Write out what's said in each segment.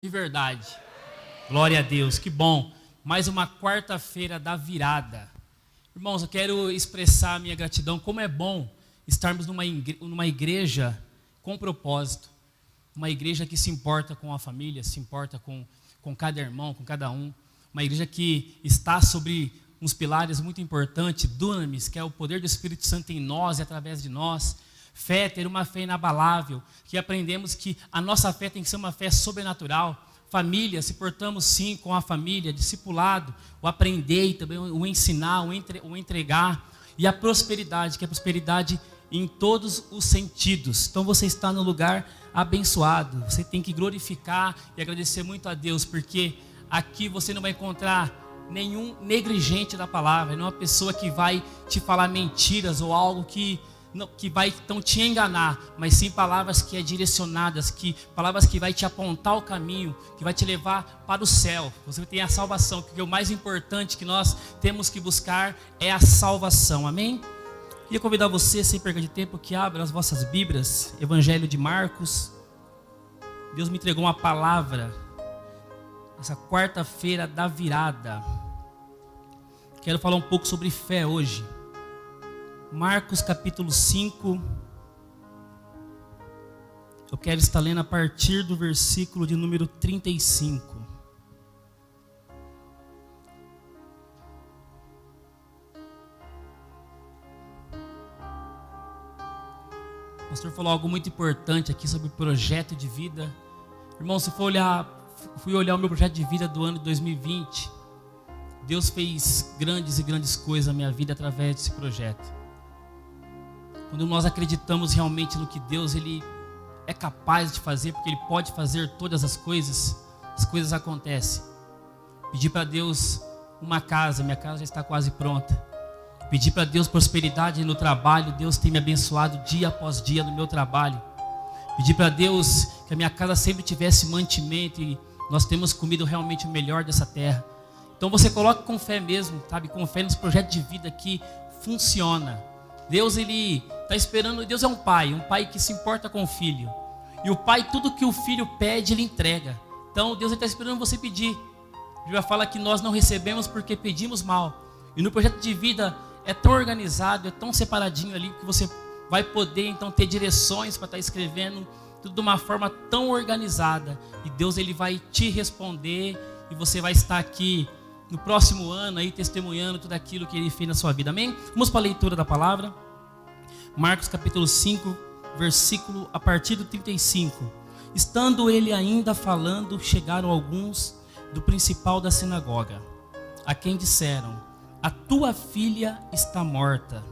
De verdade. Glória a Deus, que bom. Mais uma quarta-feira da virada. Irmãos, eu quero expressar a minha gratidão. Como é bom estarmos numa igreja com propósito. Uma igreja que se importa com a família, se importa com cada irmão, com cada um. Uma igreja que está sobre uns pilares muito importantes, dunamis, que é o poder do Espírito Santo em nós e através de nós. Fé, ter uma fé inabalável, que aprendemos que a nossa fé tem que ser uma fé sobrenatural. Família, se portamos sim com a família, discipulado, o aprender e também o ensinar, o entregar. E a prosperidade, que é a prosperidade em todos os sentidos. Então você está no lugar abençoado, você tem que glorificar e agradecer muito a Deus, porque aqui você não vai encontrar nenhum negligente da palavra, não é uma pessoa que vai te falar mentiras ou algo que vai então te enganar, mas sim palavras que é direcionadas, palavras que vai te apontar o caminho, que vai te levar para o céu. Você tem a salvação, porque o mais importante que nós temos que buscar é a salvação, amém? Queria convidar você, sem perda de tempo, que abra as vossas Bíblias, Evangelho de Marcos. Deus me entregou uma palavra, essa quarta-feira da virada. Quero falar um pouco sobre fé hoje. Marcos capítulo 5, eu quero estar lendo a partir do versículo de número 35. O pastor falou algo muito importante aqui sobre projeto de vida. Irmão, se fui olhar o meu projeto de vida do ano de 2020, Deus fez grandes e grandes coisas na minha vida através desse projeto. Quando nós acreditamos realmente no que Deus ele é capaz de fazer, porque Ele pode fazer todas as coisas acontecem. Pedi para Deus uma casa, minha casa já está quase pronta. Pedi para Deus prosperidade no trabalho, Deus tem me abençoado dia após dia no meu trabalho. Pedi para Deus que a minha casa sempre tivesse mantimento e nós temos comido realmente o melhor dessa terra. Então você coloca com fé mesmo, sabe? Com fé nesse projeto de vida que funciona. Deus ele está esperando, Deus é um pai que se importa com o filho. E o pai, tudo que o filho pede, ele entrega. Então Deus está esperando você pedir. A Bíblia fala que nós não recebemos porque pedimos mal. E no projeto de vida é tão organizado, é tão separadinho ali, que você vai poder então ter direções para estar escrevendo tudo de uma forma tão organizada. E Deus ele vai te responder e você vai estar aqui no próximo ano aí testemunhando tudo aquilo que Ele fez na sua vida, amém? Vamos para a leitura da palavra. Marcos capítulo 5, versículo a partir do 35. Estando ele ainda falando, chegaram alguns do principal da sinagoga, a quem disseram: a tua filha está morta.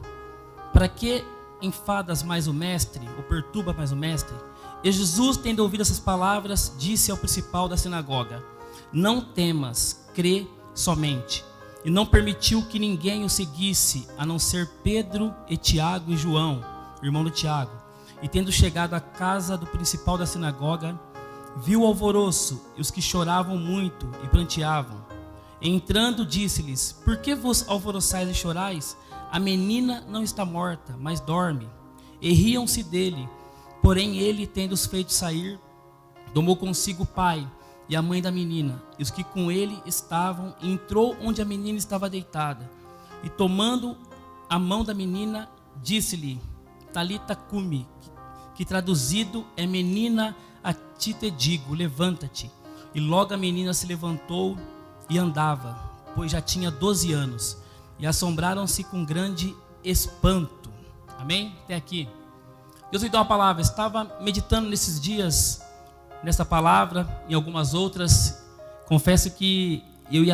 Para que enfadas mais o mestre, ou perturba mais o mestre? E Jesus, tendo ouvido essas palavras, disse ao principal da sinagoga: não temas, crê somente. E não permitiu que ninguém o seguisse, a não ser Pedro e Tiago e João, irmão de Tiago. E tendo chegado à casa do principal da sinagoga, viu o alvoroço e os que choravam muito e pranteavam. E entrando, disse-lhes: por que vos alvoroçais e chorais? A menina não está morta, mas dorme. E riam-se dele. Porém ele, tendo-os feito sair, tomou consigo o pai e a mãe da menina, e os que com ele estavam, entrou onde a menina estava deitada, e tomando a mão da menina, disse-lhe: Talita cumi, que traduzido é: menina, a ti te digo, levanta-te. E logo a menina se levantou e andava, pois já tinha 12 anos, e assombraram-se com grande espanto. Amém? Até aqui. Deus me deu uma palavra. Estava meditando nesses dias nessa palavra, em algumas outras. Confesso que eu ia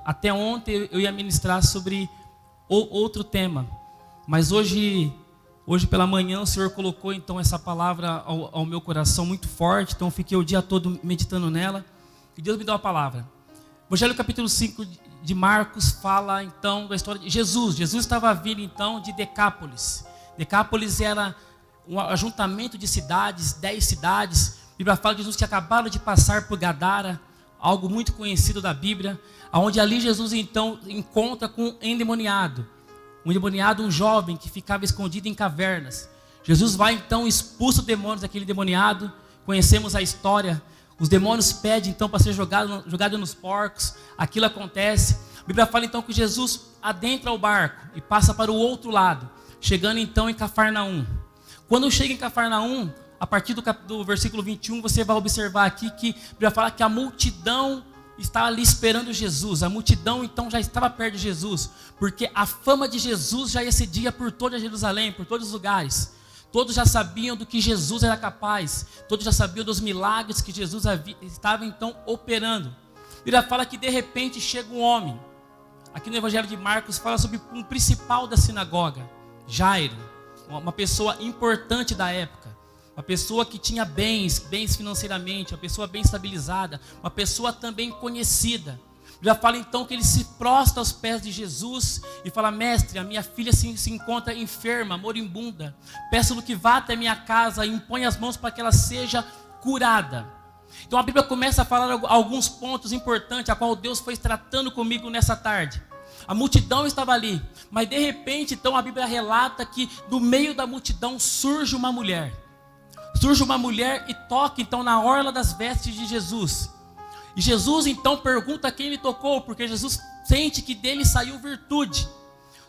até ontem eu ia ministrar sobre outro tema, mas hoje pela manhã o Senhor colocou então essa palavra ao meu coração muito forte, então eu fiquei o dia todo meditando nela, e Deus me deu a palavra. O Evangelho capítulo 5 de Marcos fala então da história de Jesus. Jesus estava vindo então de Decápolis. Decápolis era um ajuntamento de cidades, 10 cidades. A Bíblia fala que Jesus tinha acabado de passar por Gadara, algo muito conhecido da Bíblia, onde ali Jesus então encontra com um endemoniado, um jovem que ficava escondido em cavernas. Jesus vai então, expulsa o demônio daquele endemoniado. Conhecemos a história. Os demônios pedem então para ser jogado nos porcos. Aquilo acontece. A Bíblia fala então que Jesus adentra o barco e passa para o outro lado, chegando então em Cafarnaum. Quando chega em Cafarnaum, a partir do versículo 21, você vai observar aqui que a Bíblia fala que a multidão estava ali esperando Jesus. A multidão então já estava perto de Jesus, porque a fama de Jesus já excedia por toda Jerusalém, por todos os lugares. Todos já sabiam do que Jesus era capaz, todos já sabiam dos milagres que Jesus estava então operando. A Bíblia fala que de repente chega um homem. Aqui no Evangelho de Marcos fala sobre um principal da sinagoga, Jairo, uma pessoa importante da época, uma pessoa que tinha bens financeiramente, uma pessoa bem estabilizada, uma pessoa também conhecida. Já fala então que ele se prostra aos pés de Jesus e fala: mestre, a minha filha se encontra enferma, moribunda, peço-lhe que vá até minha casa e impõe as mãos para que ela seja curada. Então a Bíblia começa a falar alguns pontos importantes, a qual Deus foi tratando comigo nessa tarde. A multidão estava ali, mas de repente então a Bíblia relata que do meio da multidão surge uma mulher. Surge uma mulher e toca então na orla das vestes de Jesus. E Jesus então pergunta quem lhe tocou, porque Jesus sente que dele saiu virtude.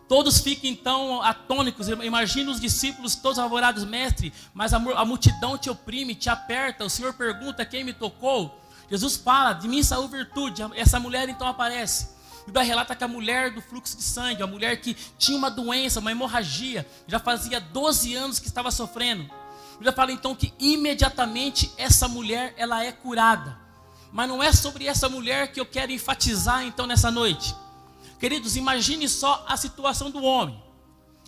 Todos ficam então atônicos. Imagina os discípulos todos apavorados: mestre, mas a multidão te oprime, te aperta. O Senhor pergunta quem me tocou. Jesus fala: de mim saiu virtude. Essa mulher então aparece. A Bíblia relata que a mulher do fluxo de sangue, a mulher que tinha uma doença, uma hemorragia, já fazia 12 anos que estava sofrendo. A Bíblia fala então que imediatamente essa mulher ela é curada. Mas não é sobre essa mulher que eu quero enfatizar então nessa noite. Queridos, imagine só a situação do homem.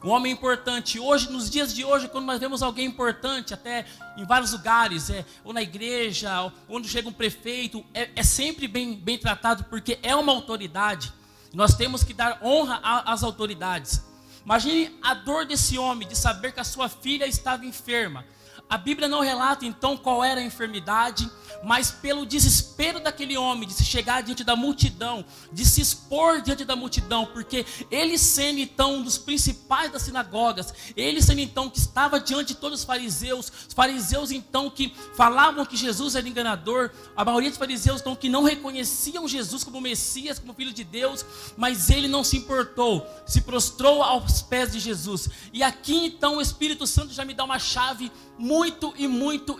Um homem importante. Hoje, nos dias de hoje, quando nós vemos alguém importante, até em vários lugares, ou na igreja, ou onde chega um prefeito, é sempre bem tratado, porque é uma autoridade. Nós temos que dar honra às autoridades. Imagine a dor desse homem de saber que a sua filha estava enferma. A Bíblia não relata então qual era a enfermidade, mas pelo desespero daquele homem de se chegar diante da multidão, de se expor diante da multidão, porque ele sendo então um dos principais das sinagogas, ele sendo então que estava diante de todos os fariseus então que falavam que Jesus era enganador, a maioria dos fariseus então que não reconheciam Jesus como Messias, como Filho de Deus, mas ele não se importou, se prostrou aos pés de Jesus. E aqui então o Espírito Santo já me dá uma chave muito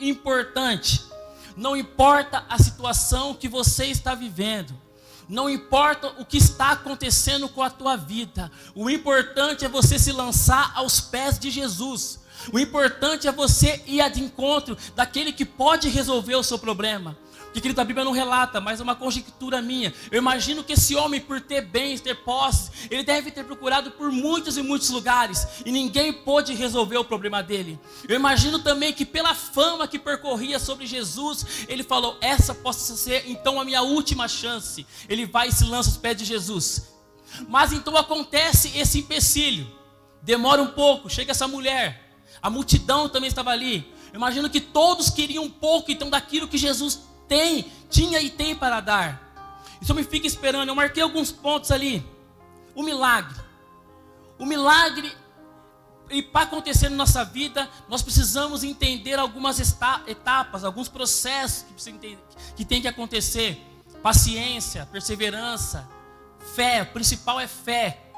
importante. Não importa a situação que você está vivendo, não importa o que está acontecendo com a tua vida, o importante é você se lançar aos pés de Jesus. O importante é você ir de encontro daquele que pode resolver o seu problema. Porque, querido, a Bíblia não relata, mas é uma conjectura minha. Eu imagino que esse homem, por ter bens, ter posses, ele deve ter procurado por muitos e muitos lugares, e ninguém pôde resolver o problema dele. Eu imagino também que pela fama que percorria sobre Jesus, ele falou: essa possa ser então a minha última chance. Ele vai e se lança aos pés de Jesus. Mas então acontece esse empecilho. Demora um pouco, chega essa mulher. A multidão também estava ali. Eu imagino que todos queriam um pouco então daquilo que Jesus tinha e tem para dar. Isso me fica esperando. Eu marquei alguns pontos ali. O milagre, e para acontecer na nossa vida, nós precisamos entender algumas etapas, alguns processos que tem que acontecer. Paciência, perseverança, fé. O principal é fé.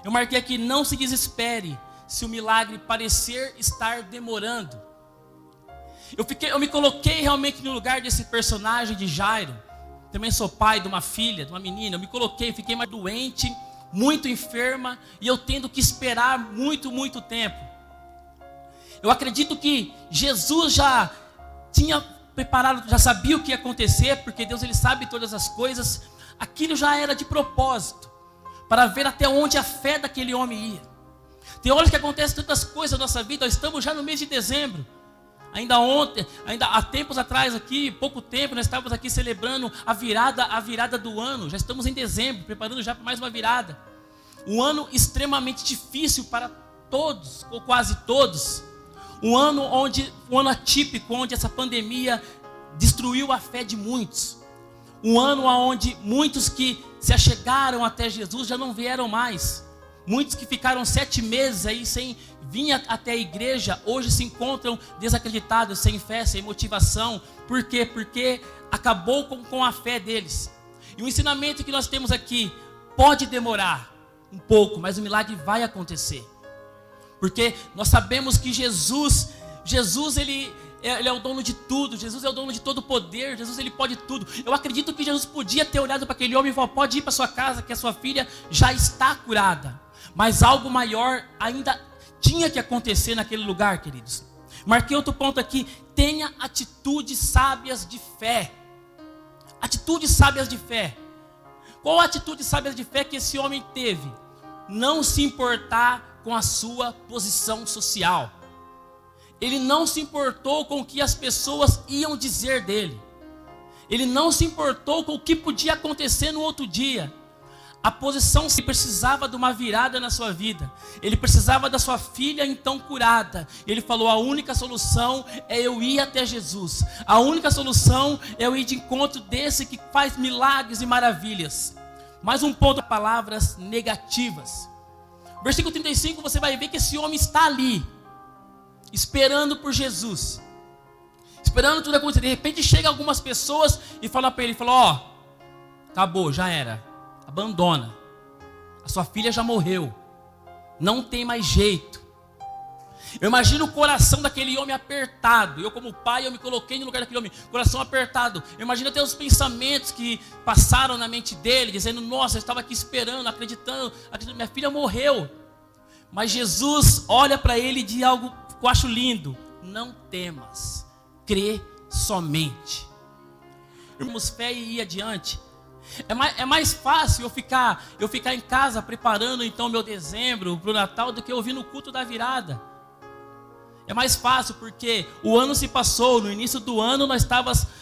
Eu marquei aqui: não se desespere se o milagre parecer estar demorando. Eu me coloquei realmente no lugar desse personagem de Jairo. Também sou pai de uma filha, de uma menina. Eu me coloquei, fiquei mais doente, muito enferma, e eu tendo que esperar muito tempo. Eu acredito que Jesus já tinha preparado, já sabia o que ia acontecer, porque Deus ele sabe todas as coisas. Aquilo já era de propósito, para ver até onde a fé daquele homem ia. Tem horas que acontecem tantas coisas na nossa vida. Nós estamos já no mês de dezembro. Ainda há tempos atrás aqui, pouco tempo, nós estávamos aqui celebrando a virada do ano. Já estamos em dezembro, preparando já para mais uma virada. Um ano extremamente difícil para todos, ou quase todos. Um ano atípico, onde essa pandemia destruiu a fé de muitos. Um ano onde muitos que se achegaram até Jesus já não vieram mais. Muitos que ficaram 7 meses aí sem vir até a igreja, hoje se encontram desacreditados, sem fé, sem motivação. Por quê? Porque acabou com a fé deles. E o ensinamento que nós temos aqui pode demorar um pouco, mas o milagre vai acontecer. Porque nós sabemos que Jesus ele é o dono de tudo. Jesus é o dono de todo o poder. Jesus, ele pode tudo. Eu acredito que Jesus podia ter olhado para aquele homem e falou: pode ir para sua casa, que a sua filha já está curada. Mas algo maior ainda tinha que acontecer naquele lugar, queridos. Marquei outro ponto aqui: tenha atitudes sábias de fé. Atitudes sábias de fé. Qual a atitude sábia de fé que esse homem teve? Não se importar com a sua posição social. Ele não se importou com o que as pessoas iam dizer dele. Ele não se importou com o que podia acontecer no outro dia. A posição, ele precisava de uma virada na sua vida. Ele precisava da sua filha então curada. Ele falou: a única solução é eu ir até Jesus. A única solução é eu ir de encontro desse que faz milagres e maravilhas. Mais um ponto: palavras negativas. Versículo 35, você vai ver que esse homem está ali, esperando por Jesus, esperando tudo acontecer. De repente chega algumas pessoas e fala para ele, ó, acabou, já era, abandona, a sua filha já morreu, não tem mais jeito. Eu imagino o coração daquele homem apertado. Eu, como pai, eu me coloquei no lugar daquele homem, coração apertado. Eu imagino até os pensamentos que passaram na mente dele, dizendo: nossa, eu estava aqui esperando, acreditando, minha filha morreu. Mas Jesus olha para ele e diz algo que eu acho lindo: não temas, crê somente. Irmãos, fé e ir adiante. É mais fácil eu ficar em casa preparando então meu dezembro para o Natal do que eu ouvir no culto da virada. É mais fácil porque o ano se passou. No início do ano nós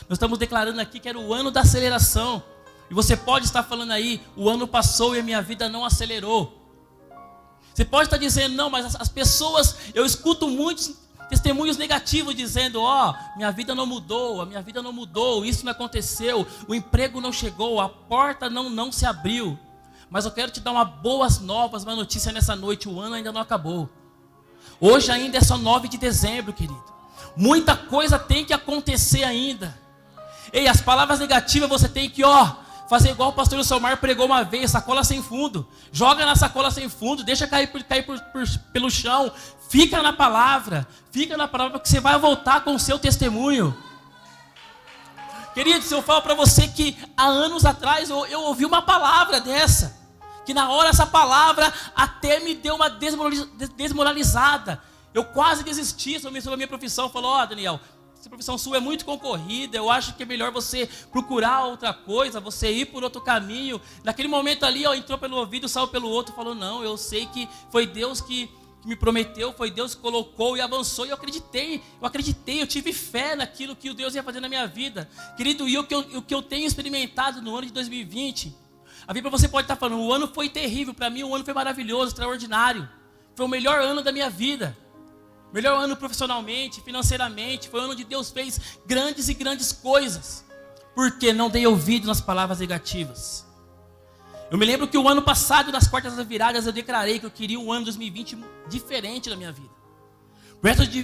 estamos declarando aqui que era o ano da aceleração. E você pode estar falando aí: o ano passou e a minha vida não acelerou. Você pode estar dizendo: não, mas as pessoas, eu escuto muitos testemunhos negativos dizendo: ó, minha vida não mudou, a minha vida não mudou, isso não aconteceu, o emprego não chegou, a porta não se abriu. Mas eu quero te dar uma boas novas, uma notícia nessa noite: o ano ainda não acabou. Hoje ainda é só 9 de dezembro, querido. Muita coisa tem que acontecer ainda. Ei, as palavras negativas você tem que, fazer igual o pastor Selmar pregou uma vez: sacola sem fundo. Joga na sacola sem fundo, deixa cair pelo chão. Fica na palavra, porque você vai voltar com o seu testemunho. Querido, se eu falo para você que há anos atrás eu ouvi uma palavra dessa, que na hora essa palavra até me deu uma desmoralizada. Eu quase desisti sobre a minha profissão. Falou: Daniel, essa profissão sua é muito concorrida, eu acho que é melhor você procurar outra coisa, você ir por outro caminho. Naquele momento ali, entrou pelo ouvido, saiu pelo outro. Falou: não, eu sei que foi Deus que me prometeu, foi Deus que colocou e avançou. E eu acreditei, eu tive fé naquilo que o Deus ia fazer na minha vida. Querido, e o que eu tenho experimentado no ano de 2020... A Bíblia, você pode estar falando: o ano foi terrível, para mim o ano foi maravilhoso, extraordinário. Foi o melhor ano da minha vida. Melhor ano profissionalmente, financeiramente. Foi o ano onde Deus fez grandes e grandes coisas. Porque não dei ouvido nas palavras negativas. Eu me lembro que o ano passado, nas quartas das viradas, eu declarei que eu queria um ano 2020 diferente na minha vida.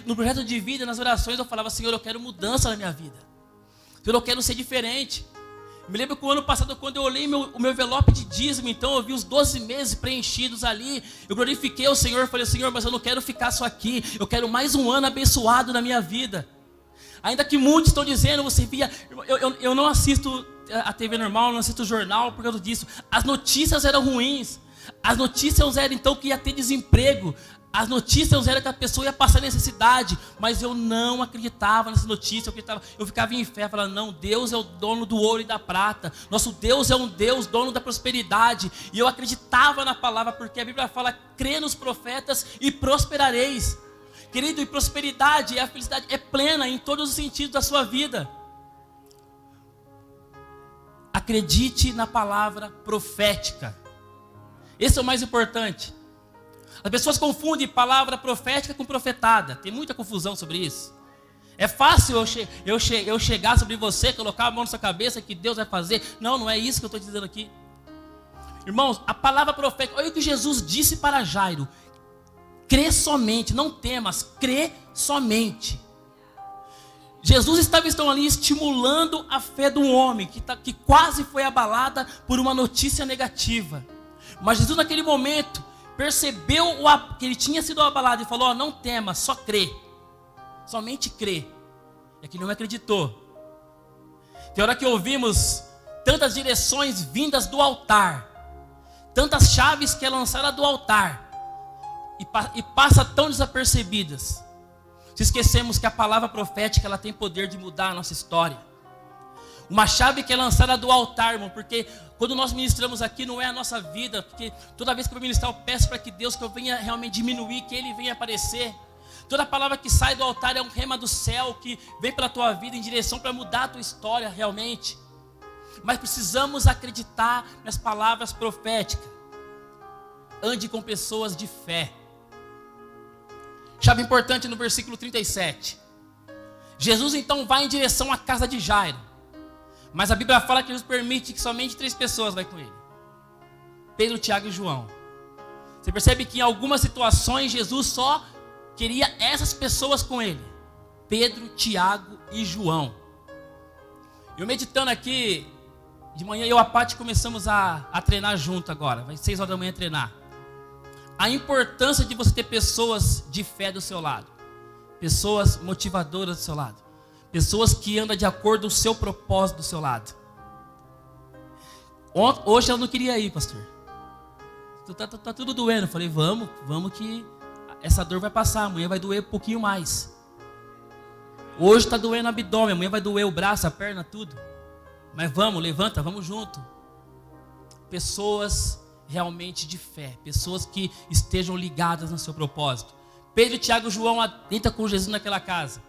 No projeto de vida, nas orações, eu falava: Senhor, eu quero mudança na minha vida. Senhor, eu quero ser diferente. Me lembro que o ano passado, quando eu olhei o meu envelope de dízimo, então eu vi os 12 meses preenchidos ali. Eu glorifiquei ao Senhor, falei: Senhor, mas eu não quero ficar só aqui. Eu quero mais um ano abençoado na minha vida. Ainda que muitos estão dizendo, você via... Eu não assisto a TV normal, não assisto o jornal por causa disso. As notícias eram ruins. As notícias eram então que ia ter desemprego. As notícias eram que a pessoa ia passar necessidade, mas eu não acreditava nessa notícia. Eu ficava em fé, falando: não, Deus é o dono do ouro e da prata. Nosso Deus é um Deus dono da prosperidade. E eu acreditava na palavra, porque a Bíblia fala: crê nos profetas e prosperareis. Querido, e prosperidade, a felicidade é plena em todos os sentidos da sua vida. Acredite na palavra profética. Esse é o mais importante. As pessoas confundem palavra profética com profetada. Tem muita confusão sobre isso. É fácil eu chegar sobre você, colocar a mão na sua cabeça que Deus vai fazer. Não é isso que eu estou dizendo aqui. Irmãos, a palavra profética, olha o que Jesus disse para Jairo: crê somente, não temas, crê somente. Jesus estava ali estimulando a fé do homem que quase foi abalada por uma notícia negativa. Mas Jesus naquele momento percebeu que ele tinha sido abalado e falou: não tema, só crê, somente crê. E aquele homem acreditou. Tem hora que ouvimos tantas direções vindas do altar, tantas chaves que é lançada do altar e passa tão desapercebidas. Se esquecemos que a palavra profética ela tem poder de mudar a nossa história. Uma chave que é lançada do altar, irmão, porque quando nós ministramos aqui não é a nossa vida, porque toda vez que eu vou ministrar eu peço para que Deus, que eu venha realmente diminuir, que Ele venha aparecer. Toda palavra que sai do altar é um rema do céu, que vem para a tua vida em direção para mudar a tua história realmente. Mas precisamos acreditar nas palavras proféticas. Ande com pessoas de fé. Chave importante no versículo 37. Jesus então vai em direção à casa de Jairo. Mas a Bíblia fala que Jesus permite que somente 3 pessoas vão com ele: Pedro, Tiago e João. Você percebe que em algumas situações Jesus só queria essas pessoas com ele: Pedro, Tiago e João. Eu meditando aqui, de manhã eu e a Paty começamos a treinar junto agora. Vai 6 horas da manhã treinar. A importância de você ter pessoas de fé do seu lado, pessoas motivadoras do seu lado, pessoas que andam de acordo com o seu propósito do seu lado. Hoje ela não queria ir, pastor. Tá tudo doendo. Eu falei, vamos que essa dor vai passar, amanhã vai doer um pouquinho mais. Hoje está doendo o abdômen, amanhã vai doer o braço, a perna, tudo. Mas vamos, levanta, vamos junto. Pessoas realmente de fé, pessoas que estejam ligadas no seu propósito. Pedro, Tiago e João entram com Jesus naquela casa.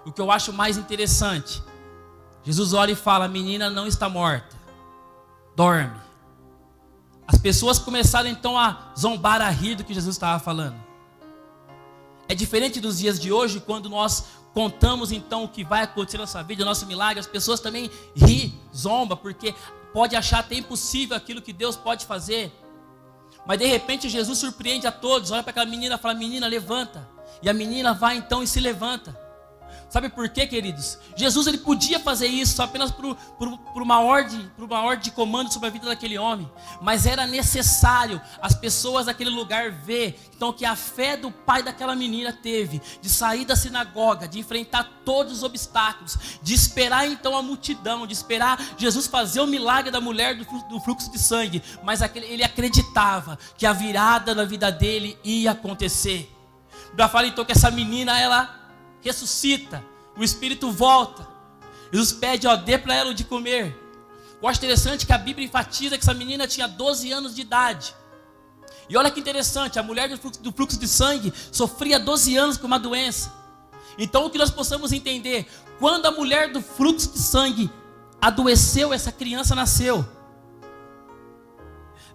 O que eu acho mais interessante, Jesus olha e fala: a menina não está morta, dorme. As pessoas começaram então a zombar, a rir do que Jesus estava falando. É diferente dos dias de hoje, quando nós contamos então o que vai acontecer na nossa vida, o nosso milagre. As pessoas também riem, zombam, porque pode achar até impossível aquilo que Deus pode fazer. Mas de repente Jesus surpreende a todos. Olha para aquela menina e fala: menina, levanta. E a menina vai então e se levanta. Sabe por quê, queridos? Jesus ele podia fazer isso apenas por uma ordem de comando sobre a vida daquele homem. Mas era necessário as pessoas daquele lugar ver então que a fé do pai daquela menina teve de sair da sinagoga, de enfrentar todos os obstáculos, de esperar então a multidão, de esperar Jesus fazer o milagre da mulher do fluxo de sangue. Mas ele acreditava que a virada na vida dele ia acontecer. Já fala então que essa menina ela ressuscita, o espírito volta. Jesus pede, dê para ela de comer. Eu acho interessante que a Bíblia enfatiza que essa menina tinha 12 anos de idade. E olha que interessante, a mulher do fluxo de sangue sofria 12 anos com uma doença. Então o que nós possamos entender, quando a mulher do fluxo de sangue adoeceu, essa criança nasceu.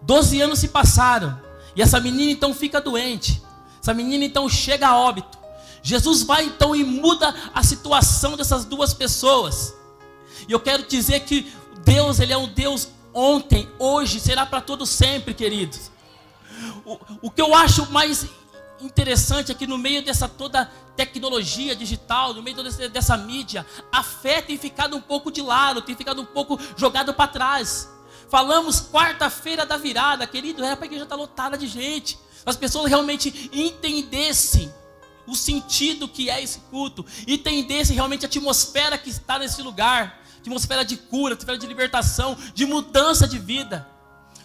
12 anos se passaram, e essa menina então fica doente. Essa menina então chega a óbito. Jesus vai então e muda a situação dessas duas pessoas. E eu quero dizer que Deus, Ele é um Deus ontem, hoje, será para todo sempre, queridos. O que eu acho mais interessante é que no meio dessa toda tecnologia digital, no meio dessa mídia, a fé tem ficado um pouco de lado, tem ficado um pouco jogado para trás. Falamos quarta-feira da virada, querido, era para a igreja estar lotada de gente. As pessoas realmente entendessem o sentido que é esse culto, entendessem realmente a atmosfera que está nesse lugar, atmosfera de cura, atmosfera de libertação, de mudança de vida.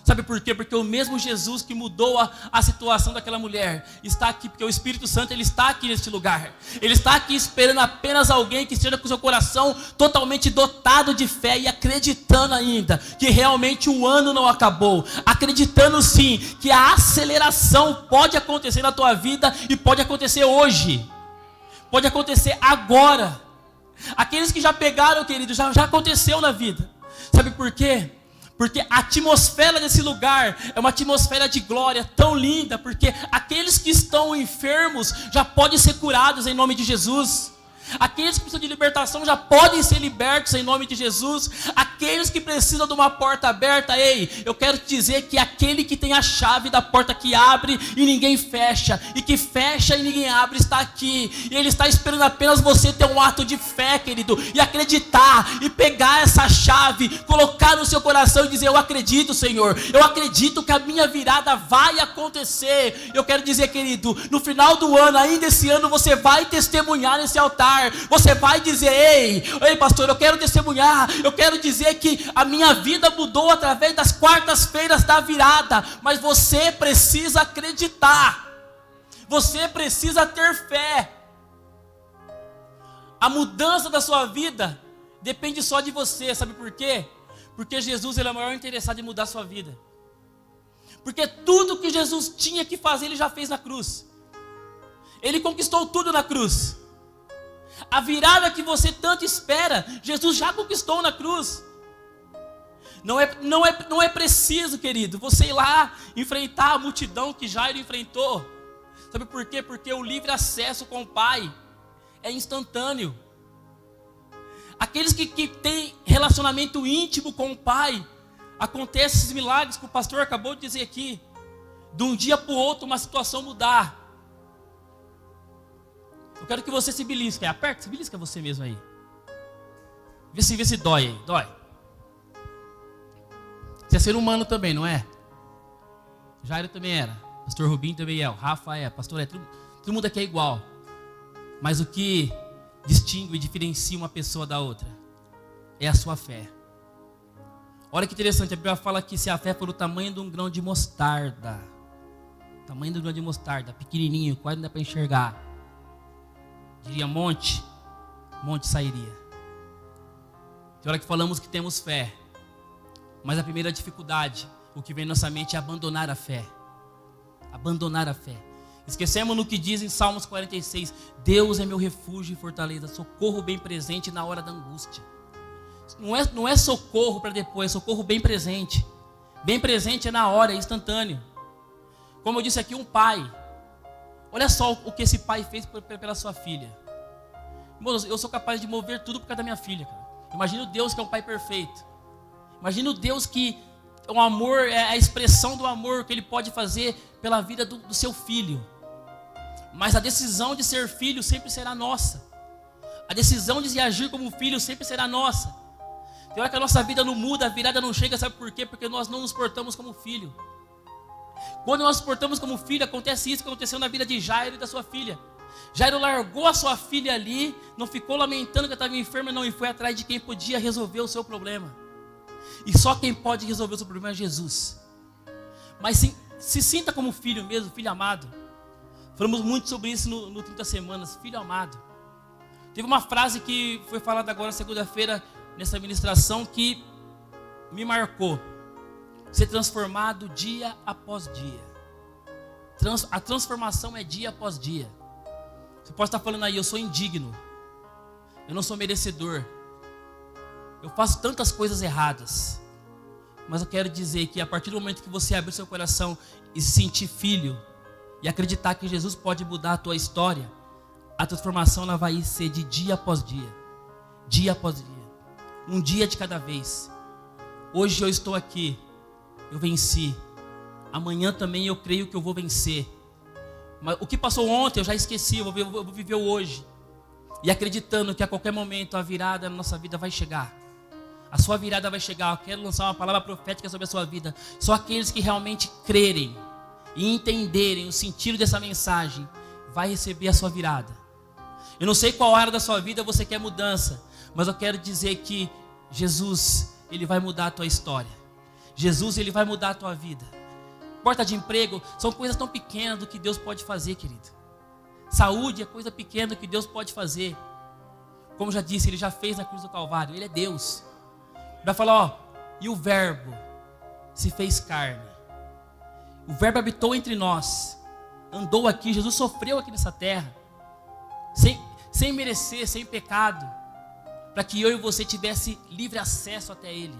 Sabe por quê? Porque o mesmo Jesus que mudou a situação daquela mulher está aqui, porque o Espírito Santo ele está aqui neste lugar. Ele está aqui esperando apenas alguém que esteja com seu coração totalmente dotado de fé e acreditando ainda que realmente o ano não acabou. Acreditando sim que a aceleração pode acontecer na tua vida e pode acontecer hoje. Pode acontecer agora. Aqueles que já pegaram, querido, já aconteceu na vida. Sabe por quê? Porque a atmosfera desse lugar é uma atmosfera de glória tão linda, porque aqueles que estão enfermos já podem ser curados em nome de Jesus. Aqueles que precisam de libertação já podem ser libertos em nome de Jesus. Aqueles que precisam de uma porta aberta, ei, eu quero te dizer que aquele que tem a chave da porta que abre e ninguém fecha, e que fecha e ninguém abre, está aqui. E Ele está esperando apenas você ter um ato de fé, querido, e acreditar, e pegar essa chave, colocar no seu coração e dizer: eu acredito, Senhor, eu acredito que a minha virada vai acontecer. Eu quero dizer, querido, no final do ano, ainda esse ano, você vai testemunhar nesse altar. Você vai dizer: ei pastor, eu quero testemunhar, eu quero dizer que a minha vida mudou através das quartas-feiras da virada. Mas você precisa acreditar, você precisa ter fé. A mudança da sua vida depende só de você, sabe por quê? Porque Jesus, Ele é o maior interessado em mudar a sua vida. Porque tudo que Jesus tinha que fazer, Ele já fez na cruz. Ele conquistou tudo na cruz. A virada que você tanto espera, Jesus já conquistou na cruz. Não é preciso, querido, você ir lá enfrentar a multidão que Jairo enfrentou. Sabe por quê? Porque o livre acesso com o Pai é instantâneo. Aqueles que têm relacionamento íntimo com o Pai, acontecem esses milagres que o pastor acabou de dizer aqui. De um dia para o outro, uma situação mudar. Eu quero que você se belisque. Aperta, se belisca você mesmo aí. Vê se dói aí. Dói. Você é ser humano também, não é? Jairo também era. Pastor Rubinho também é. O Rafa é. Pastor é. Todo mundo aqui é igual. Mas o que distingue e diferencia uma pessoa da outra é a sua fé. Olha que interessante. A Bíblia fala que se a fé for o tamanho de um grão de mostarda. Tamanho do grão de mostarda. Pequenininho, quase não dá para enxergar. Diria monte sairia. Tem hora que falamos que temos fé, mas a primeira dificuldade, o que vem na nossa mente é abandonar a fé. Abandonar a fé. Esquecemos no que diz em Salmos 46: Deus é meu refúgio e fortaleza, socorro bem presente na hora da angústia. Não é socorro para depois, é socorro bem presente. Bem presente é na hora, é instantâneo. Como eu disse aqui, um pai. Olha só o que esse pai fez pela sua filha. Irmãos, eu sou capaz de mover tudo por causa da minha filha, cara. Imagina o Deus que é um pai perfeito. Imagina o Deus que o amor é a expressão do amor que Ele pode fazer pela vida do seu filho. Mas a decisão de ser filho sempre será nossa. A decisão de agir como filho sempre será nossa. Tem hora que a nossa vida não muda, a virada não chega, sabe por quê? Porque nós não nos portamos como filho. Quando nós nos portamos como filho, acontece isso que aconteceu na vida de Jairo e da sua filha. Jairo largou a sua filha ali, não ficou lamentando que ela estava enferma, não, e foi atrás de quem podia resolver o seu problema. E só quem pode resolver o seu problema é Jesus. Mas se sinta como filho mesmo, filho amado. Falamos muito sobre isso no 30 Semanas, filho amado. Teve uma frase que foi falada agora segunda-feira, nessa ministração, que me marcou. Ser transformado dia após dia. A transformação é dia após dia. Você pode estar falando aí: eu sou indigno, eu não sou merecedor, eu faço tantas coisas erradas. Mas eu quero dizer que a partir do momento que você abrir seu coração e se sentir filho, e acreditar que Jesus pode mudar a tua história, a transformação ela vai ser de dia após dia. Dia após dia. Um dia de cada vez. Hoje eu estou aqui, eu venci. Amanhã também eu creio que eu vou vencer. Mas o que passou ontem eu já esqueci, eu vou viver o hoje. E acreditando que a qualquer momento a virada na nossa vida vai chegar. A sua virada vai chegar. Eu quero lançar uma palavra profética sobre a sua vida. Só aqueles que realmente crerem e entenderem o sentido dessa mensagem vai receber a sua virada. Eu não sei qual área da sua vida você quer mudança, mas eu quero dizer que Jesus, Ele vai mudar a tua história. Jesus, Ele vai mudar a tua vida. Porta de emprego são coisas tão pequenas do que Deus pode fazer, querido. Saúde é coisa pequena do que Deus pode fazer. Como já disse, Ele já fez na cruz do Calvário. Ele é Deus. Vai falar, e o Verbo se fez carne. O Verbo habitou entre nós. Andou aqui, Jesus sofreu aqui nessa terra. Sem merecer, sem pecado. Para que eu e você tivesse livre acesso até Ele.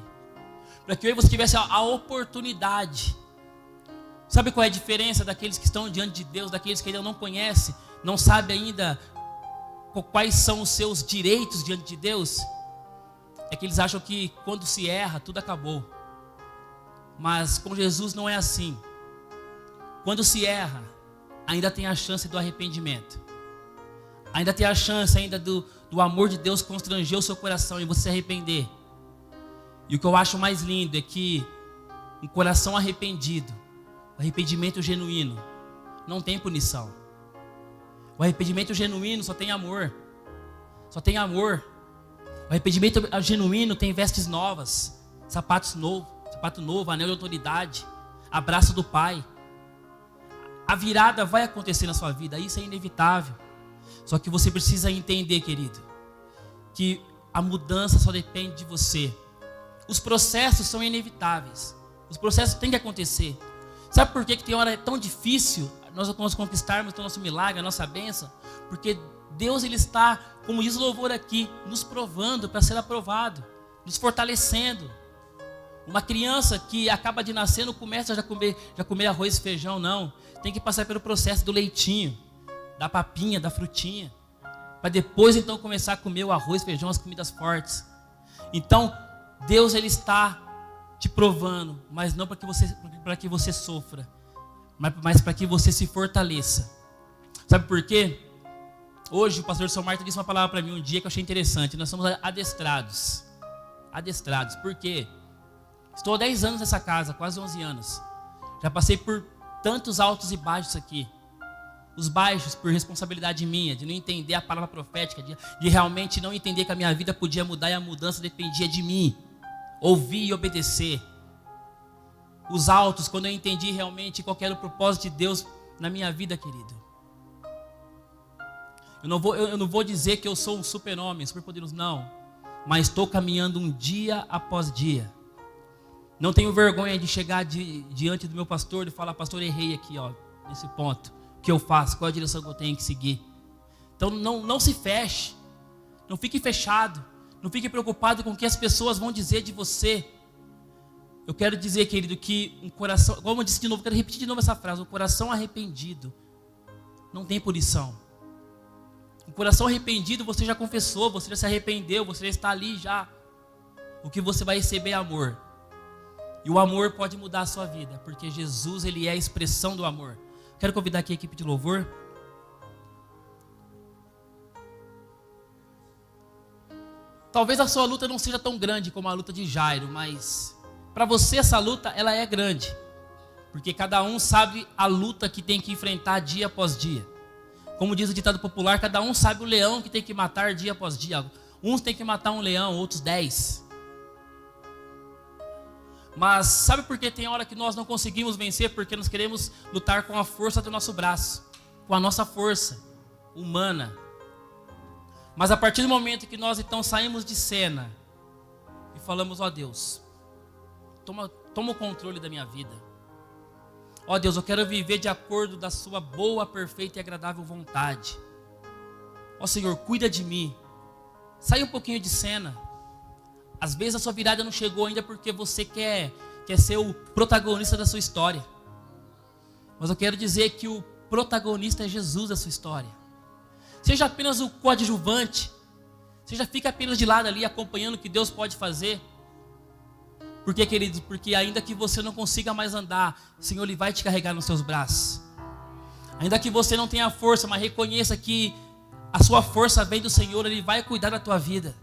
Para que eu e você tivesse a oportunidade. Sabe qual é a diferença daqueles que estão diante de Deus, daqueles que ainda não conhecem, não sabem ainda quais são os seus direitos diante de Deus, é que eles acham que quando se erra, tudo acabou. Mas com Jesus não é assim. Quando se erra, ainda tem a chance do arrependimento. Ainda tem a chance ainda do amor de Deus constranger o seu coração e você se arrepender. E o que eu acho mais lindo é que um coração arrependido, o arrependimento genuíno, não tem punição. O arrependimento genuíno só tem amor. Só tem amor. O arrependimento genuíno tem vestes novas, sapato novo, anel de autoridade, abraço do Pai. A virada vai acontecer na sua vida, isso é inevitável. Só que você precisa entender, querido, que a mudança só depende de você. Os processos são inevitáveis. Os processos têm que acontecer. Sabe por que tem hora tão difícil nós conquistarmos o nosso milagre, a nossa bênção? Porque Deus, Ele está, como diz o louvor aqui, nos provando para ser aprovado, nos fortalecendo. Uma criança que acaba de nascer não começa a comer arroz e feijão, não. Tem que passar pelo processo do leitinho, da papinha, da frutinha, para depois então começar a comer o arroz, feijão, as comidas fortes. Então, Deus, Ele está te provando, mas não para que você sofra, mas para que você se fortaleça. Sabe por quê? Hoje o pastor São Marta disse uma palavra para mim um dia que eu achei interessante. Nós somos adestrados. Adestrados. Por quê? Estou há 10 anos nessa casa, quase 11 anos. Já passei por tantos altos e baixos aqui. Os baixos por responsabilidade minha, de não entender a palavra profética, de realmente não entender que a minha vida podia mudar e a mudança dependia de mim. Ouvir e obedecer. Os altos, quando eu entendi realmente qual era o propósito de Deus na minha vida, querido. Eu não vou dizer que eu sou um super-homem, super-poderoso, não. Mas estou caminhando um dia após dia. Não tenho vergonha de chegar diante do meu pastor e falar: pastor, errei aqui, ó, nesse ponto. O que eu faço? Qual a direção que eu tenho que seguir? Então não se feche. Não fique fechado. Não fique preocupado com o que as pessoas vão dizer de você. Eu quero dizer, querido, que um coração, como eu disse de novo, quero repetir de novo essa frase: um coração arrependido não tem punição. Um coração arrependido, você já confessou, você já se arrependeu, você já está ali já. O que você vai receber é amor. E o amor pode mudar a sua vida, porque Jesus, Ele é a expressão do amor. Quero convidar aqui a equipe de louvor. Talvez a sua luta não seja tão grande como a luta de Jairo, mas para você essa luta, ela é grande. Porque cada um sabe a luta que tem que enfrentar dia após dia. Como diz o ditado popular, cada um sabe o leão que tem que matar dia após dia. Uns têm que matar um leão, outros 10. Mas sabe por que tem hora que nós não conseguimos vencer? Porque nós queremos lutar com a força do nosso braço, com a nossa força humana. Mas a partir do momento que nós então saímos de cena e falamos: ó Deus, toma o controle da minha vida. Ó Deus, eu quero viver de acordo da sua boa, perfeita e agradável vontade. Ó Senhor, cuida de mim. Sai um pouquinho de cena. Às vezes a sua virada não chegou ainda porque você quer ser o protagonista da sua história. Mas eu quero dizer que o protagonista é Jesus da sua história. Seja apenas o coadjuvante. Seja fica apenas de lado ali acompanhando o que Deus pode fazer. Por quê, queridos? Porque ainda que você não consiga mais andar, o Senhor, Ele vai te carregar nos seus braços. Ainda que você não tenha força, mas reconheça que a sua força vem do Senhor, Ele vai cuidar da tua vida.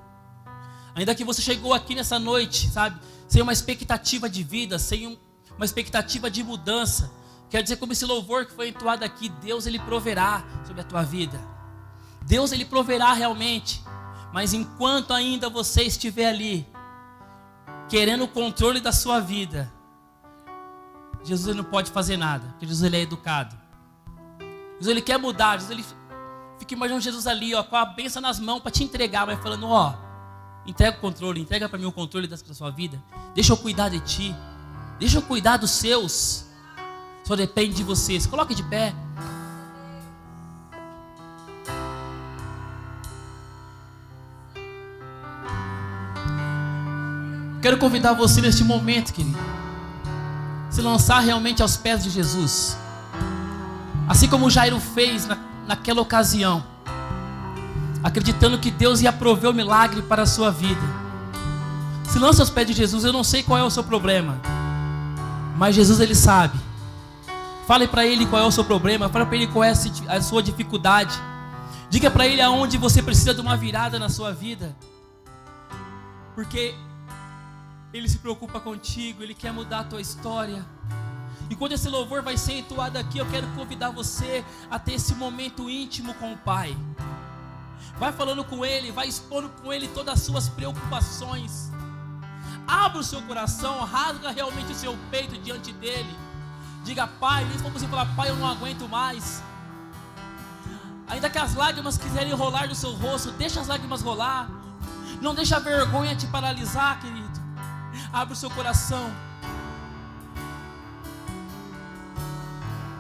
Ainda que você chegou aqui nessa noite, sabe, sem uma expectativa de vida, sem uma expectativa de mudança, quer dizer, como esse louvor que foi entoado aqui, Deus, Ele proverá sobre a tua vida. Deus, Ele proverá realmente. Mas enquanto ainda você estiver ali, querendo o controle da sua vida, Jesus, Ele não pode fazer nada, porque Jesus, Ele é educado. Jesus, Ele quer mudar. Jesus, Ele fica imaginando Jesus ali, ó, com a bênção nas mãos para te entregar, mas falando: ó, entrega o controle, entrega para mim o controle da sua vida. Deixa eu cuidar de ti. Deixa eu cuidar dos seus. Só depende de você. Se coloque de pé. Quero convidar você neste momento, querido, se lançar realmente aos pés de Jesus. Assim como Jairo fez naquela ocasião. acreditando que Deus ia prover o milagre para a sua vida. Se lança aos pés de Jesus. Eu não sei qual é o seu problema, mas Jesus, Ele sabe. Fale para Ele qual é o seu problema. Fale para Ele qual é a sua dificuldade. Diga para Ele aonde você precisa de uma virada na sua vida, porque Ele se preocupa contigo. Ele quer mudar a tua história. E quando esse louvor vai ser entoado aqui, eu quero convidar você a ter esse momento íntimo com o Pai. Vai falando com Ele, vai expondo com Ele todas as suas preocupações. Abra o seu coração, rasga realmente o seu peito diante dEle. Diga: Pai, se for possível falar: Pai, eu não aguento mais. Ainda que as lágrimas quiserem rolar do seu rosto, deixa as lágrimas rolar. Não deixa a vergonha te paralisar, querido. Abre o seu coração.